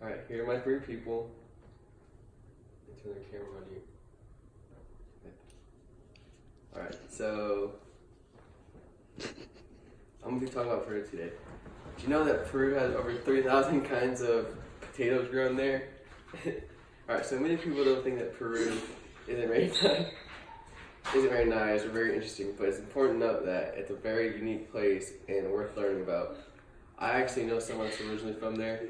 Alright, here are my three people. Turn the camera on you. Alright, so I'm gonna be talking about Peru today. Do you know that Peru has over 3,000 kinds of potatoes grown there? Alright, so many people don't think that Peru isn't very nice or very interesting, but it's important to note that it's a very unique place and worth learning about. I actually know someone that's originally from there,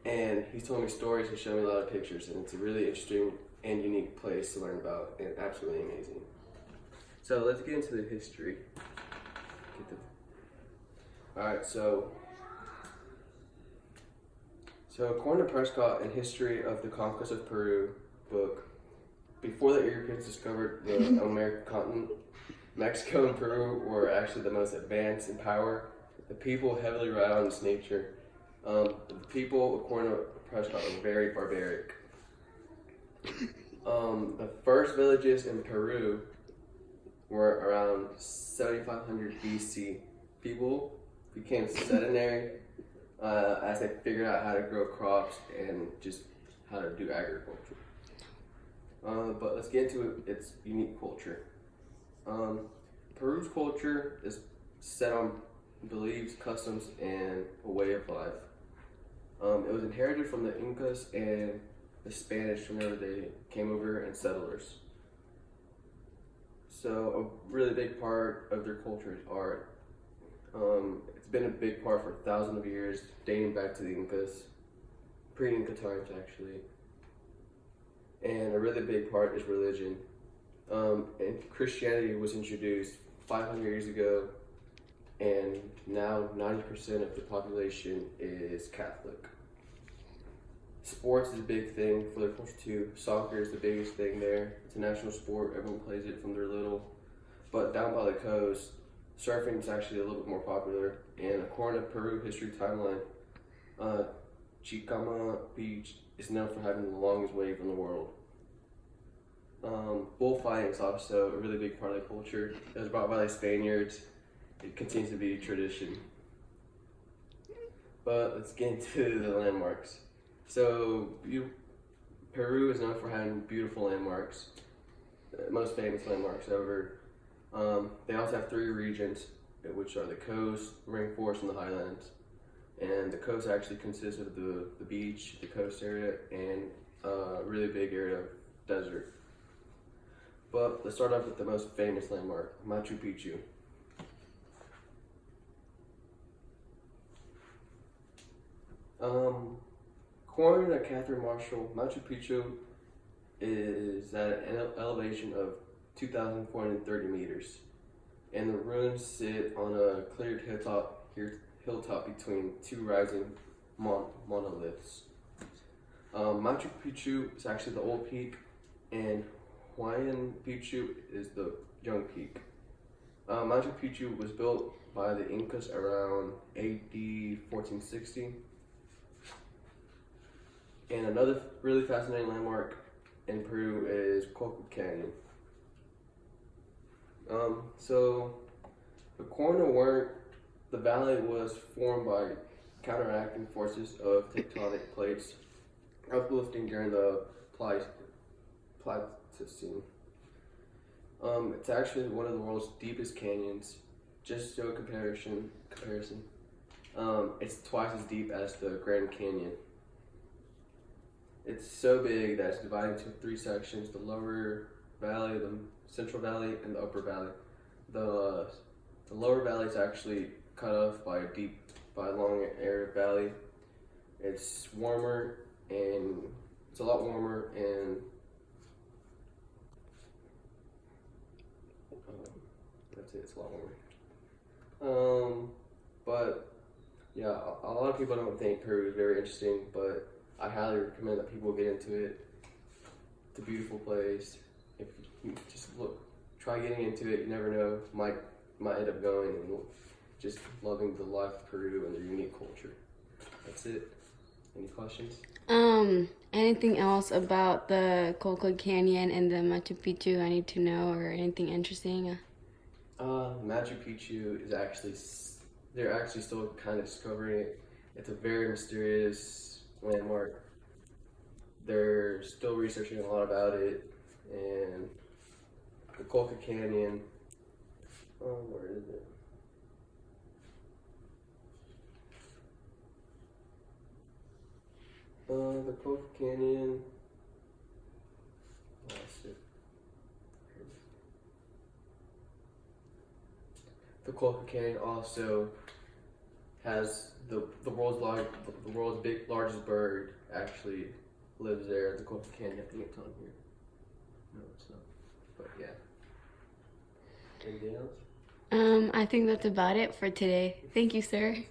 and he's told me stories and showed me a lot of pictures, and it's a really interesting and unique place to learn about, and absolutely amazing. So let's get into the history. Alright, so according to Prescott in History of the Conquest of Peru book, before the Europeans discovered the American continent, Mexico and Peru were actually the most advanced in power. The people heavily relied on its nature. The people, according to Prescott, were very barbaric. The first villages in Peru were around 7,500 BC. People became sedentary as they figured out how to grow crops and just how to do agriculture. But let's get into its unique culture. Peru's culture is set on beliefs, customs, and a way of life. It was inherited from the Incas and the Spanish whenever they came over and settlers. So a really big part of their culture is art. It's been a big part for thousands of years, dating back to the Incas, pre-Inca times actually. And a really big part is religion. And Christianity was introduced 500 years ago, and now 90% of the population is Catholic. Sports is a big thing for their culture too. Soccer is the biggest thing there. It's a national sport, everyone plays it from their little. But down by the coast, surfing is actually a little bit more popular. And according to Peru History Timeline, Chicama Beach is known for having the longest wave in the world. Bullfighting is also a really big part of the culture. It was brought by the Spaniards. It continues to be a tradition. But let's get into the landmarks. So, Peru is known for having beautiful landmarks, most famous landmarks ever. They also have three regions, which are the coast, rainforest, and the highlands. And the coast actually consists of the beach, the coast area, and a really big area of desert. But let's start off with the most famous landmark, Machu Picchu. According to Catherine Marshall, Machu Picchu is at an elevation of 2,430 meters, and the ruins sit on a cleared hilltop between two rising monoliths. Machu Picchu is actually the old peak, and Huayna Picchu is the young peak. Machu Picchu was built by the Incas around AD 1460. And another really fascinating landmark in Peru is Colca Canyon. So according to work, the valley was formed by counteracting forces of tectonic plates uplifting during the Pleistocene. It's actually one of the world's deepest canyons. Just to show a comparison, it's twice as deep as the Grand Canyon. It's so big that it's divided into three sections: the lower valley, the central valley, and the upper valley. The lower valley is actually cut off by a long arid valley. It's warmer, and it's a lot warmer, and that's it. It's a lot warmer. But yeah, a lot of people don't think Peru is very interesting, but I highly recommend that people get into it. It's a beautiful place. If you just try getting into it. You never know, might end up going and just loving the life of Peru and their unique culture. That's it. Any questions? Anything else about the Colca Canyon and the Machu Picchu I need to know, or anything interesting? Machu Picchu is they're actually still kind of discovering it. It's a very mysterious landmark. They're still researching a lot about it, and the Colca Canyon. Oh, where is it? The Colca Canyon. Lost it. The Colca Canyon also has the world's largest bird actually lives there. The Colca Canyon. I think it's on here. No, it's not. But yeah. Anything else? I think that's about it for today. Thank you, sir.